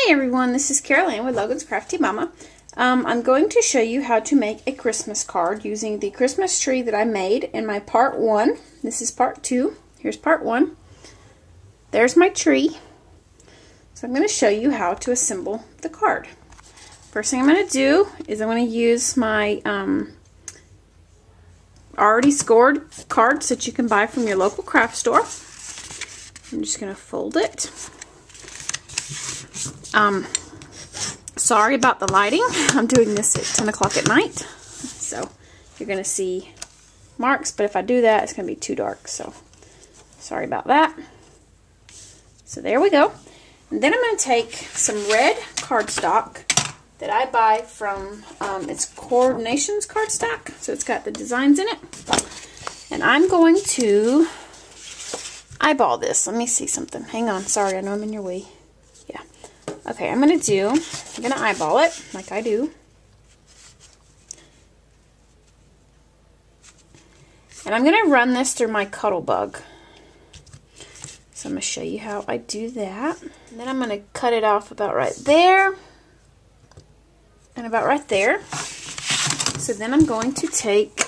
Hi everyone, this is Carol Ann with Logan's Crafty Mama. I'm going to show you how to make a Christmas card using the Christmas tree that I made in my part 1. This is part 2. Here's part 1. There's my tree. So I'm going to show you how to assemble the card. First thing I'm going to do is I'm going to use my already scored cards that you can buy from your local craft store. I'm just going to fold it. Sorry about the lighting. I'm doing this at 10 o'clock at night, so you're going to see marks, but if I do that, it's going to be too dark, so sorry about that. So there we go. And then I'm going to take some red cardstock that I buy from, it's Coordinations cardstock, so it's got the designs in it. And I'm going to eyeball this. Let me see something. Hang on. Sorry, I know I'm in your way. Yeah. Okay, I'm going to eyeball it like I do. And I'm going to run this through my Cuttlebug. So I'm going to show you how I do that. And then I'm going to cut it off about right there. And about right there. So then I'm going to take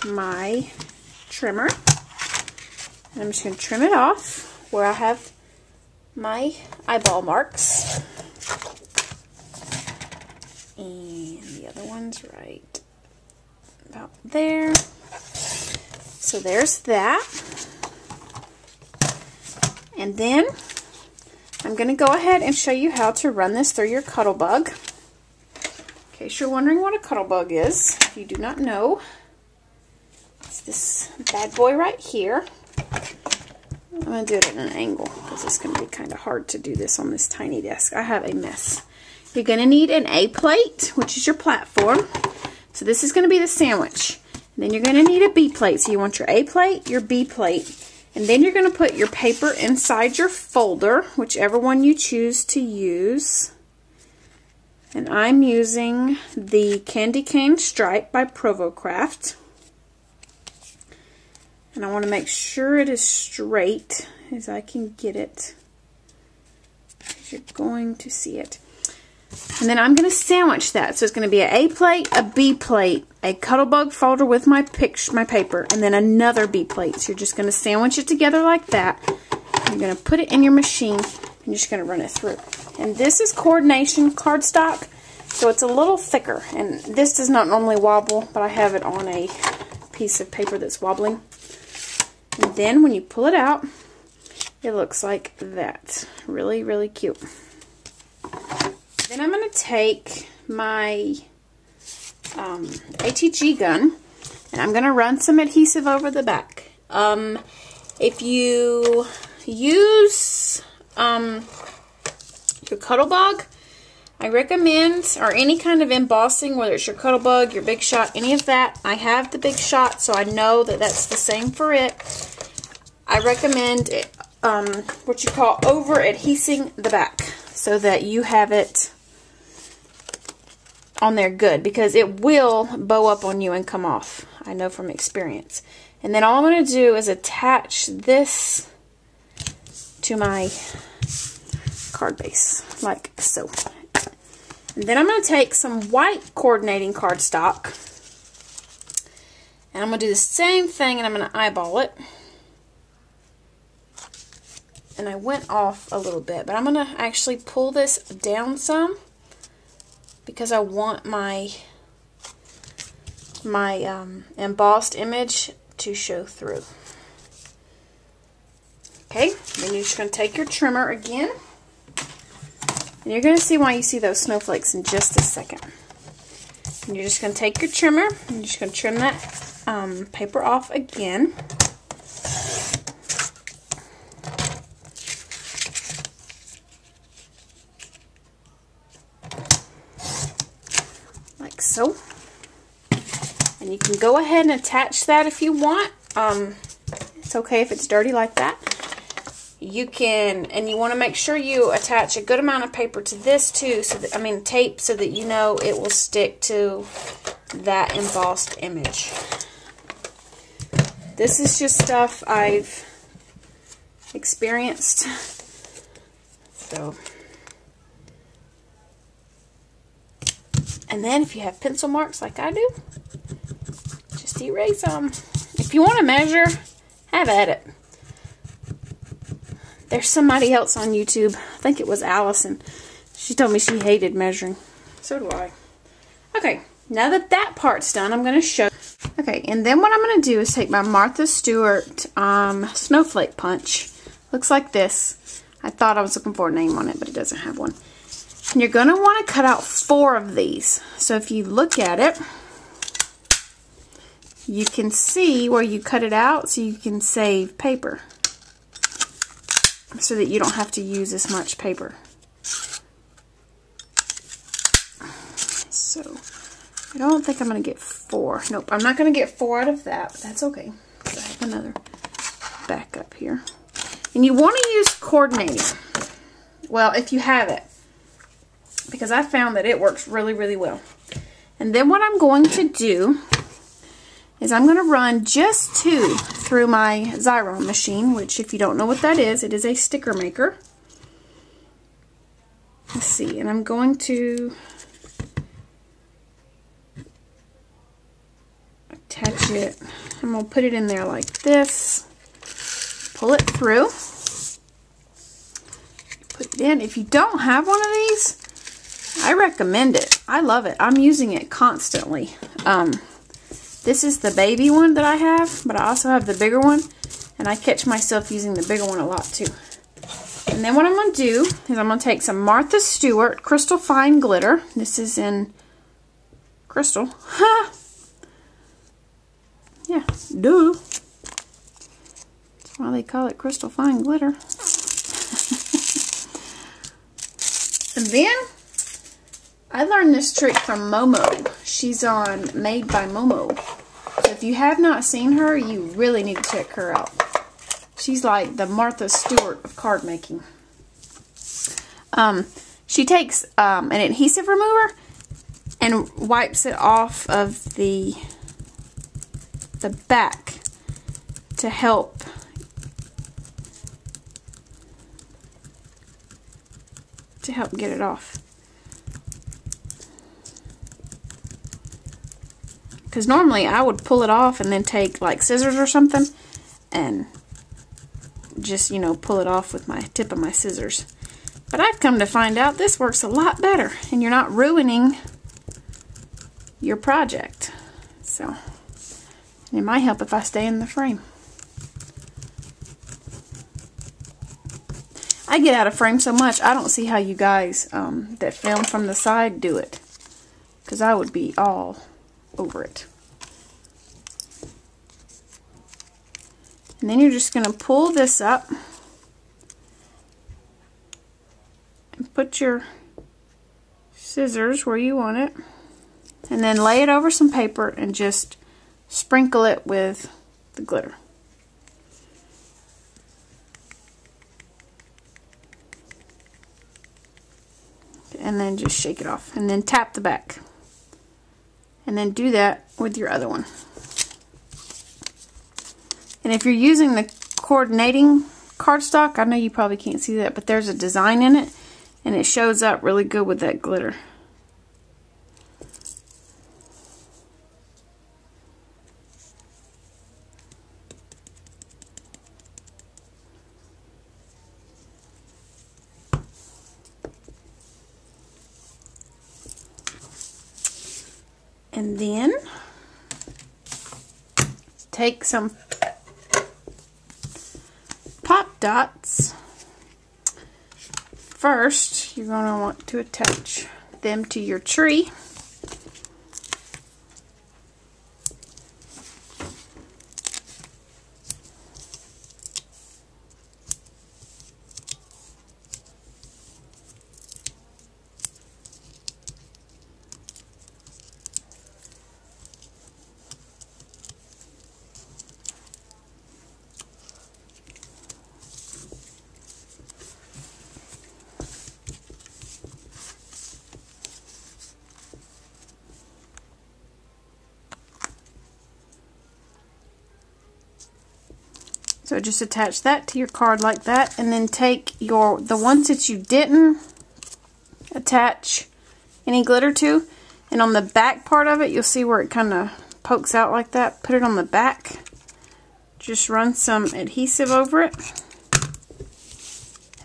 my trimmer. And I'm just going to trim it off where I have my eyeball marks. And the other one's right about there. So there's that. And then I'm going to go ahead and show you how to run this through your Cuttlebug. In case you're wondering what a Cuttlebug is, if you do not know, it's this bad boy right here. I'm going to do it at an angle because it's going to be kind of hard to do this on this tiny desk. I have a mess. You're going to need an A plate, which is your platform. So this is going to be the sandwich. And then you're going to need a B plate. So you want your A plate, your B plate. And then you're going to put your paper inside your folder, whichever one you choose to use. And I'm using the Candy Cane Stripe by Provo Craft. And I want to make sure it is straight as I can get it, because you're going to see it. And then I'm going to sandwich that. So it's going to be an A plate, a B plate, a Cuttlebug folder with my paper, and then another B plate. So you're just going to sandwich it together like that. You're going to put it in your machine, and you're just going to run it through. And this is Coordination cardstock, so it's a little thicker. And this does not normally wobble, but I have it on a piece of paper that's wobbling. And then when you pull it out, it looks like that. Really, really cute. Then I'm going to take my ATG gun, and I'm going to run some adhesive over the back. If you use your Cuttlebug, I recommend, or any kind of embossing, whether it's your Cuttlebug, your Big Shot, any of that. I have the Big Shot, so I know that that's the same for it. I recommend what you call over-adhesing the back so that you have it on there good, because it will bow up on you and come off. I know from experience. And then all I'm going to do is attach this to my card base, like so. And then I'm going to take some white coordinating cardstock, and I'm going to do the same thing, and I'm going to eyeball it. And I went off a little bit, but I'm going to actually pull this down some because I want my embossed image to show through. Okay, then you're just going to take your trimmer again. And you're going to see why you see those snowflakes in just a second. And you're just going to take your trimmer and you're just going to trim that paper off again. Like so. And you can go ahead and attach that if you want. It's okay if it's dirty like that. You can, and you want to make sure you attach a good amount of paper to this too, so that, tape, so that you know it will stick to that embossed image. This is just stuff I've experienced. So And then if you have pencil marks like I do, just erase them. If you want to measure, have at it. There's somebody else on YouTube, I think it was Allison. She told me she hated measuring. So do I. Okay, now that that part's done, I'm going to show. Okay, and then what I'm going to do is take my Martha Stewart Snowflake punch. Looks like this. I thought I was looking for a name on it, but it doesn't have one. And you're going to want to cut out 4 of these. So if you look at it, you can see where you cut it out so you can save paper. So that you don't have to use as much paper. So, I don't think I'm going to get 4. Nope, I'm not going to get 4 out of that, but that's okay. So I have another backup here. And you want to use coordinating. Well, if you have it. Because I found that it works really, really well. And then what I'm going to do is I'm going to run just 2 through my Xyron machine, which if you don't know what that is, it is a sticker maker. Let's see, and I'm going to attach it. I'm going to put it in there like this. Pull it through. Put it in. If you don't have one of these, I recommend it. I love it. I'm using it constantly. This is the baby one that I have, but I also have the bigger one, and I catch myself using the bigger one a lot too. And then what I'm going to do is I'm going to take some Martha Stewart Krystal Fine Glitter. This is in Krystal. Ha! Yeah, duh. That's why they call it Krystal Fine Glitter. And then I learned this trick from Momo. She's on Made by Momo. So if you have not seen her, you really need to check her out. She's like the Martha Stewart of card making. She takes an adhesive remover and wipes it off of the back to help get it off. Because normally I would pull it off and then take like scissors or something and just, you know, pull it off with my tip of my scissors. But I've come to find out this works a lot better and you're not ruining your project. So, and it might help if I stay in the frame. I get out of frame so much, I don't see how you guys that film from the side do it. Because I would be all over it. And then you're just going to pull this up and put your scissors where you want it, and then lay it over some paper and just sprinkle it with the glitter. And then just shake it off and then tap the back. And then do that with your other one. And if you're using the coordinating cardstock, I know you probably can't see that, but there's a design in it, and it shows up really good with that glitter. And then take some pop dots. First, you're going to want to attach them to your tree. So just attach that to your card like that, and then take the ones that you didn't attach any glitter to, And on the back part of it, you'll see where it kind of pokes out like that. Put it on the back. Just run some adhesive over it.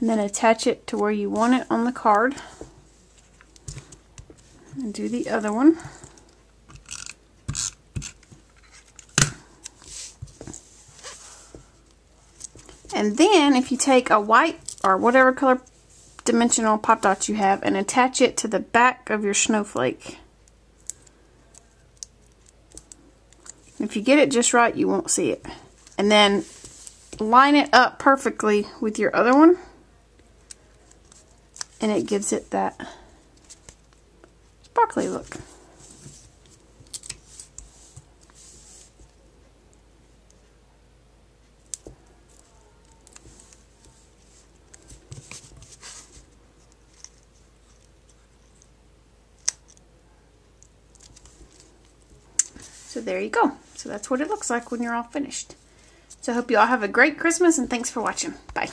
And then attach it to where you want it on the card. And do the other one. And then if you take a white or whatever color dimensional pop dot you have and attach it to the back of your snowflake. If you get it just right, you won't see it. And then line it up perfectly with your other one. And it gives it that sparkly look. So there you go. So that's what it looks like when you're all finished. So I hope you all have a great Christmas, and thanks for watching. Bye.